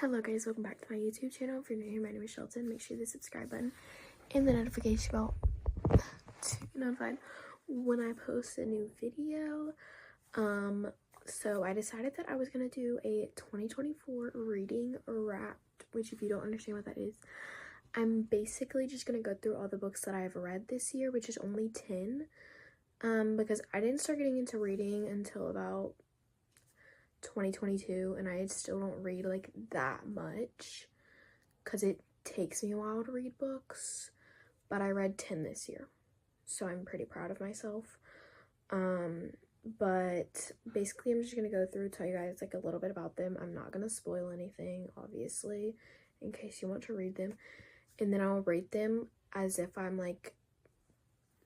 Hello guys, welcome back to my YouTube channel. If you're new here, my name is Shelton. Make sure you hit the subscribe button and the notification bell to be notified when I post a new video. So I decided that I was gonna do a 2024 reading wrapped, which if you don't understand what that is, I'm basically just gonna go through all the books that I've read this year, which is only 10, because I didn't start getting into reading until about 2022, and I still don't read like that much because it takes me a while to read books, but I read 10 this year, so I'm pretty proud of myself. But basically I'm just gonna go through, tell you guys like a little bit about them. I'm not gonna spoil anything, obviously, in case you want to read them, and then I'll rate them as if I'm like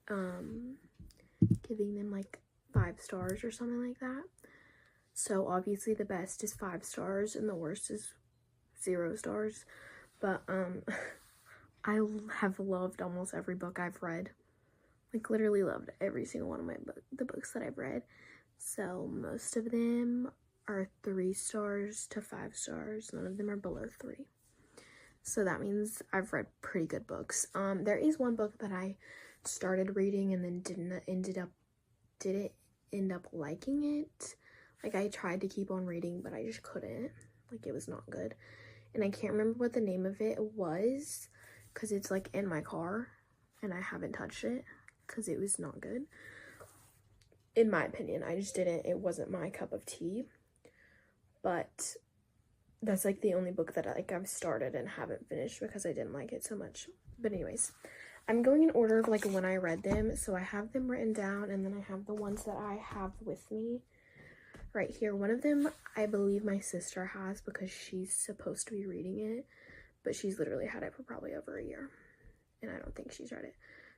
giving them like 5 stars or something like that. So obviously the best is 5 stars and the worst is 0 stars. But I have loved almost every book I've read. Like literally loved every single one of the books that I've read. So most of them are 3 stars to 5 stars. None of them are below 3. So that means I've read pretty good books. There is one book that I started reading and then didn't end up liking it. Like, I tried to keep on reading, but I just couldn't. Like, it was not good. And I can't remember what the name of it was, because it's, like, in my car, and I haven't touched it, because it was not good. In my opinion, I just didn't. It wasn't my cup of tea. But that's, like, the only book that, like, I've started and haven't finished because I didn't like it so much. But anyways, I'm going in order of, like, when I read them. So I have them written down, and then I have the ones that I have with me right here. One of them I believe my sister has because she's supposed to be reading it, but she's literally had it for probably over a year and I don't think she's read it.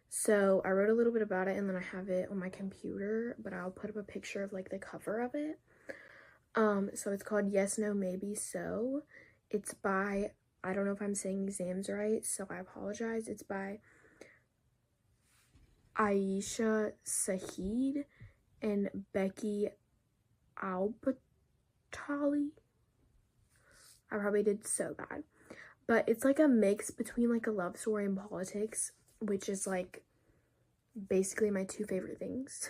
So I wrote a little bit about it and then I have it on my computer, but I'll put up a picture of like the cover of it. So it's called Yes, No, Maybe So. It's by, I don't know if I'm saying these names right, so I apologize. It's by Aisha Saheed and Becky Albatali. I probably did so bad, but it's like a mix between like a love story and politics, which is like basically my 2 favorite things.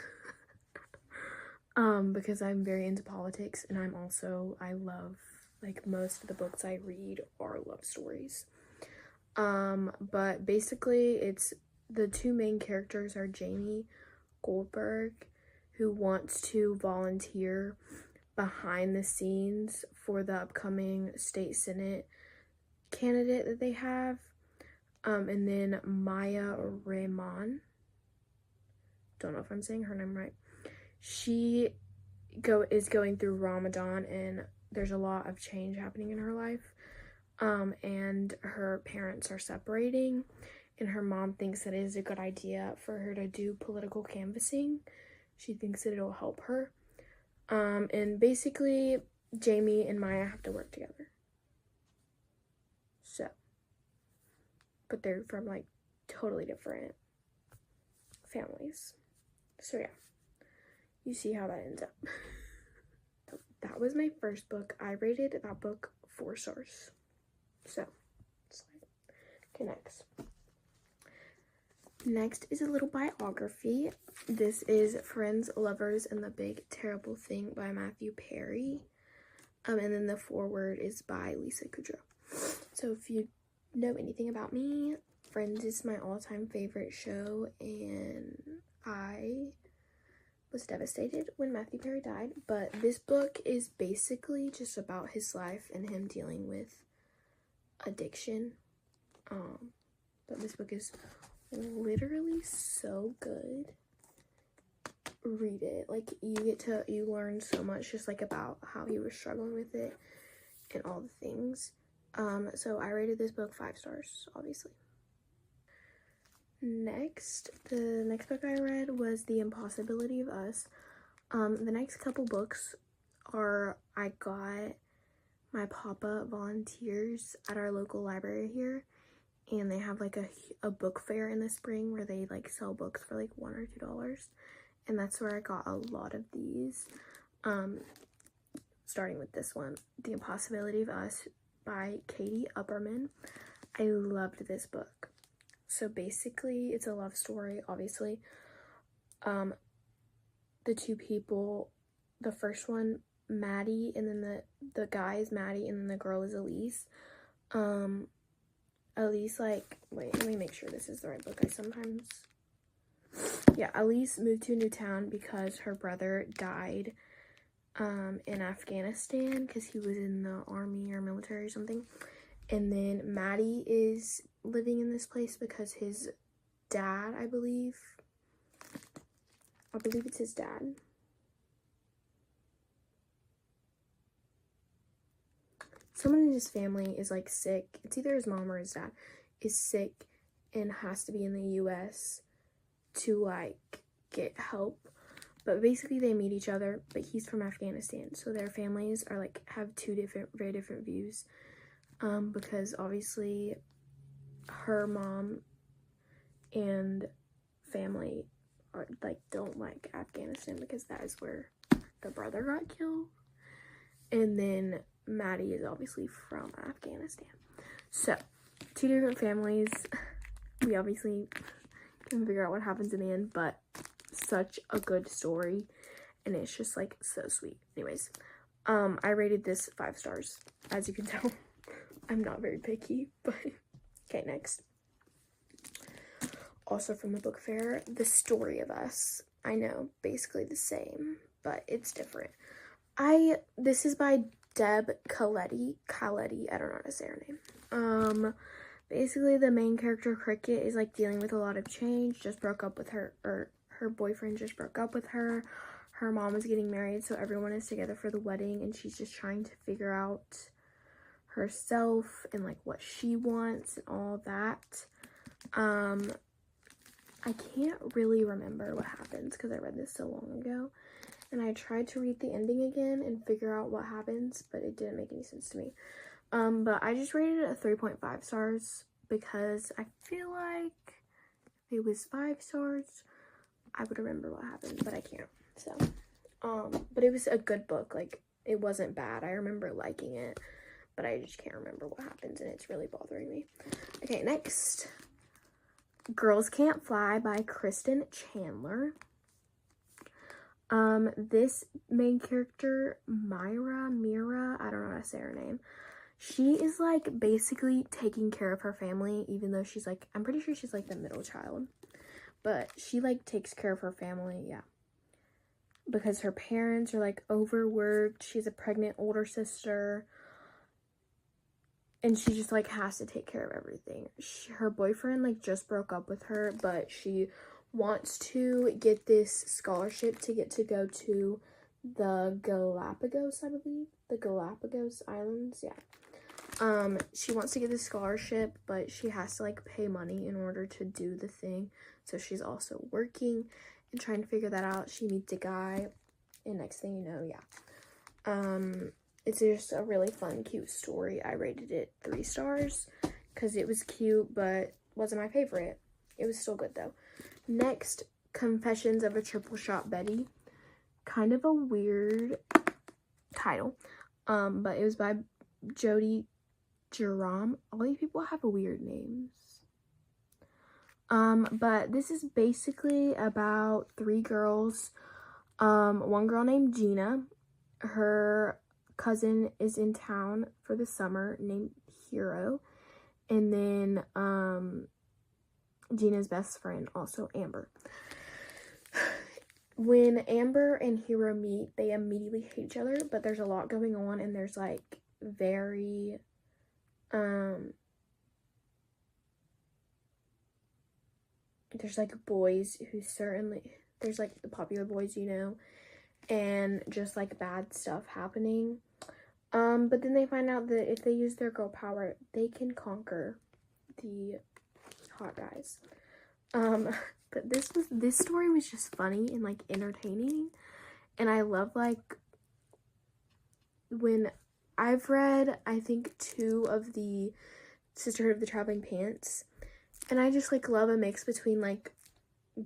Because I'm very into politics, and I love, like, most of the books I read are love stories. But basically it's the 2 main characters are Jamie Goldberg, who wants to volunteer behind the scenes for the upcoming state senate candidate that they have, and then Maya Rahman, don't know if I'm saying her name right. She is going through Ramadan, and there's a lot of change happening in her life, and her parents are separating, and her mom thinks that it is a good idea for her to do political canvassing. She thinks that it'll help her. And basically, Jamie and Maya have to work together. So, but they're from, like, totally different families. So, yeah. You see how that ends up. That was my first book. I rated that book 4 stars. So, okay, next. Next is a little biography. This is Friends, Lovers, and the Big Terrible Thing by Matthew Perry. And then the foreword is by Lisa Kudrow. So if you know anything about me, Friends is my all-time favorite show, and I was devastated when Matthew Perry died. But this book is basically just about his life and him dealing with addiction. But this book is literally so good. Read it. Like, you learn so much just like about how he was struggling with it and all the things. So I rated this book 5 stars, obviously. The next book I read was The Impossibility of Us. The next couple books are, I got my papa volunteers at our local library here, and they have like a book fair in the spring where they like sell books for like $1 or $2, and that's where I got a lot of these. Starting with this one, The Impossibility of Us. by Katie Upperman. I loved this book. So basically, it's a love story, obviously. The two people, the first one, Maddie, and then the guy is Maddie, and then the girl is Elise. Elise, like, wait, let me make sure this is the right book. Elise moved to a new town because her brother died in Afghanistan because he was in the army or military or something. And then Maddie is living in this place because his dad, I believe it's his dad. Someone in his family is like sick. It's either his mom or his dad is sick and has to be in the US to like get help. But basically they meet each other, but he's from Afghanistan. So their families are like have two very different views. Because obviously her mom and family are like don't like Afghanistan because that is where the brother got killed. And then Maddie is obviously from Afghanistan. So, two different families. We obviously can figure out what happens in the end, but such a good story. And it's just like so sweet. Anyways, I rated this 5 stars. As you can tell, I'm not very picky, but okay, next. Also from the book fair, The Story of Us. I know, basically the same, but it's different. This is by Deb Caletti. I don't know how to say her name. Basically the main character, Cricket, is like dealing with a lot of change. Just broke up with her, or her boyfriend just broke up with her. Her mom is getting married, so everyone is together for the wedding, and she's just trying to figure out herself and like what she wants and all that. I can't really remember what happens because I read this so long ago. And I tried to read the ending again and figure out what happens, but it didn't make any sense to me. But I just rated it a 3.5 stars because I feel like if it was 5 stars, I would remember what happened, but I can't. So, but it was a good book. Like, it wasn't bad. I remember liking it, but I just can't remember what happens, and it's really bothering me. Okay, next. Girls Can't Fly by Kristen Chandler. This main character, Mira, I don't know how to say her name. She is like basically taking care of her family, even though she's like, I'm pretty sure she's like the middle child, but she like takes care of her family, yeah, because her parents are like overworked. She has a pregnant older sister, and she just like has to take care of everything. Her boyfriend like just broke up with her, but she wants to get this scholarship to get to go to the Galapagos, I believe. The Galapagos Islands, yeah. She wants to get this scholarship, but she has to like pay money in order to do the thing. So she's also working and trying to figure that out. She meets a guy, and next thing you know, yeah. It's just a really fun, cute story. I rated it 3 stars because it was cute, but wasn't my favorite. It was still good though. Next, Confessions of a Triple Shot Betty. Kind of a weird title, but it was by Jody Jerome. All these people have weird names. But this is basically about 3 girls. One girl named Gina. Her cousin is in town for the summer named Hero. And then, Gina's best friend, also Amber. When Amber and Hero meet, they immediately hate each other, but there's a lot going on, and there's like very there's like boys who there's like the popular boys, you know, and just like bad stuff happening. But then they find out that if they use their girl power, they can conquer the hot guys. But this story was just funny and like entertaining, and I love like when I've read, I think 2 of the Sisterhood of the Traveling Pants, and I just like love a mix between like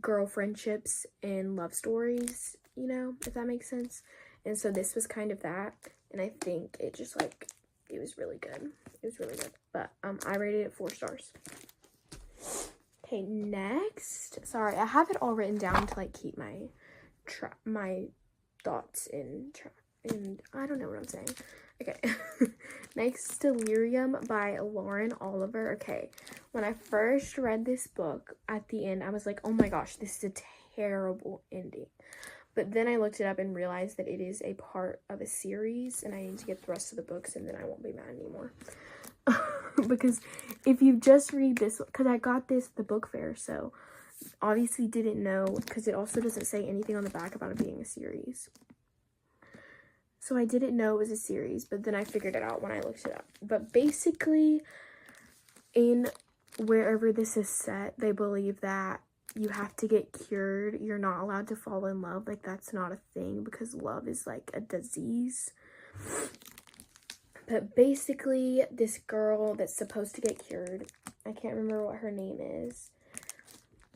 girl friendships and love stories, you know, if that makes sense. And so this was kind of that, and I think it just like it was really good. It was really good. But I rated it 4 stars. Okay, next. Sorry, I have it all written down to like keep my thoughts in track. And I don't know what I'm saying. Okay. Next, Delirium by Lauren Oliver. Okay, when I first read this book, at the end, I was like, oh my gosh, this is a terrible ending. But then I looked it up and realized that it is a part of a series, and I need to get the rest of the books, and then I won't be mad anymore. Because if you just read this, because I got this at the book fair, so obviously didn't know, because it also doesn't say anything on the back about it being a series. So I didn't know it was a series, but then I figured it out when I looked it up. But basically, in wherever this is set, they believe that you have to get cured. You're not allowed to fall in love. Like, that's not a thing, because love is like a disease. But basically, this girl that's supposed to get cured, I can't remember what her name is.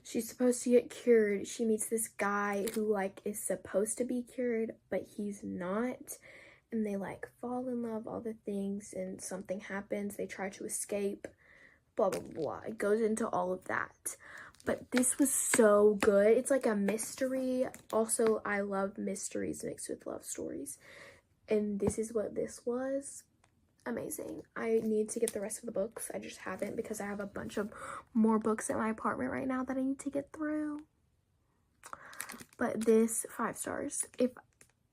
She's supposed to get cured. She meets this guy who, like, is supposed to be cured, but he's not. And they, like, fall in love, all the things, and something happens. They try to escape, blah, blah, blah. It goes into all of that. But this was so good. It's like a mystery. Also, I love mysteries mixed with love stories. And this is what this was. Amazing. I need to get the rest of the books. I just haven't, because I have a bunch of more books at my apartment right now that I need to get through. But this, 5 stars. If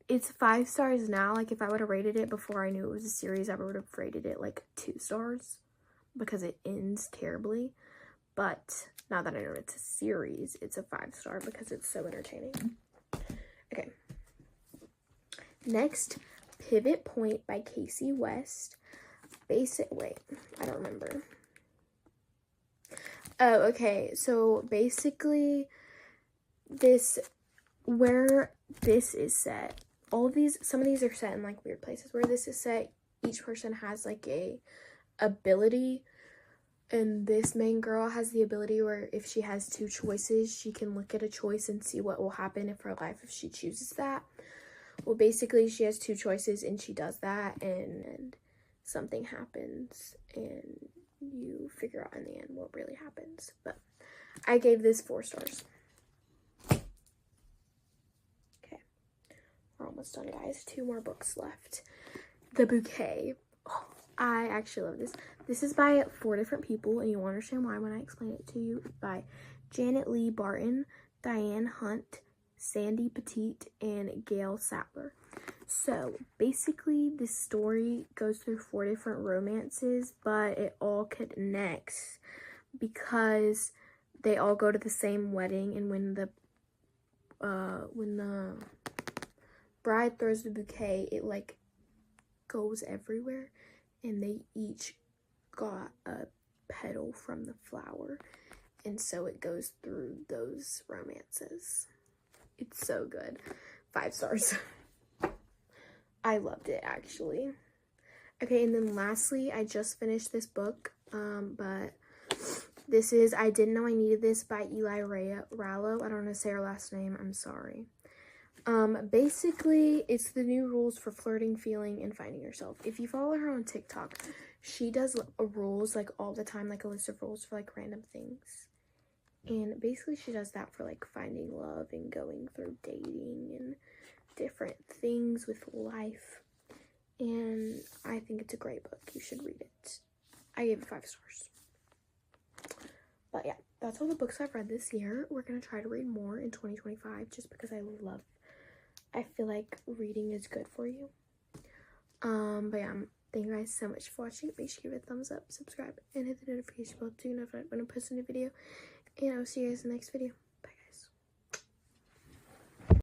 it's 5 stars now, like if I would have rated it before I knew it was a series, I would have rated it like 2 stars, because it ends terribly. But now that I know it's a series, it's a 5 star because it's so entertaining. Okay. Next, Pivot Point by Casey West. Wait, I don't remember. Oh, okay. So basically, where this is set, some of these are set in like weird places. Where this is set, each person has like a ability, and this main girl has the ability where if she has 2 choices, she can look at a choice and see what will happen in her life if she chooses that. Well, basically, she has 2 choices, and she does that, and something happens, and you figure out in the end what really happens. But I gave this 4 stars. Okay. We're almost done, guys. 2 more books left. The Bouquet. Oh, I actually love this. This is by 4 different people, and you'll understand why when I explain it to you. It's by Janet Lee Barton, Diane Hunt, Sandy Petite, and Gail Sattler. So basically, this story goes through 4 different romances, but it all connects because they all go to the same wedding, and when the bride throws the bouquet, it like goes everywhere, and they each got a petal from the flower, and so it goes through those romances. It's so good. 5 stars. I loved it, actually. Okay, and then lastly, I just finished this book, but this is I Didn't Know I Needed This by Eli Rallo. I don't know how to say her last name. I'm sorry. Basically, it's the new rules for flirting, feeling, and finding yourself. If you follow her on TikTok, she does rules, like, all the time, like a list of rules for, like, random things. And basically, she does that for, like, finding love and going through dating and different things with life. And I think it's a great book. You should read it. I gave it 5 stars. But yeah, that's all the books I've read this year. We're going to try to read more in 2025 just because I feel like reading is good for you. But yeah, thank you guys so much for watching. Make sure you give it a thumbs up, subscribe, and hit the notification bell to notify when I post a new video. And I'll see you guys in the next video.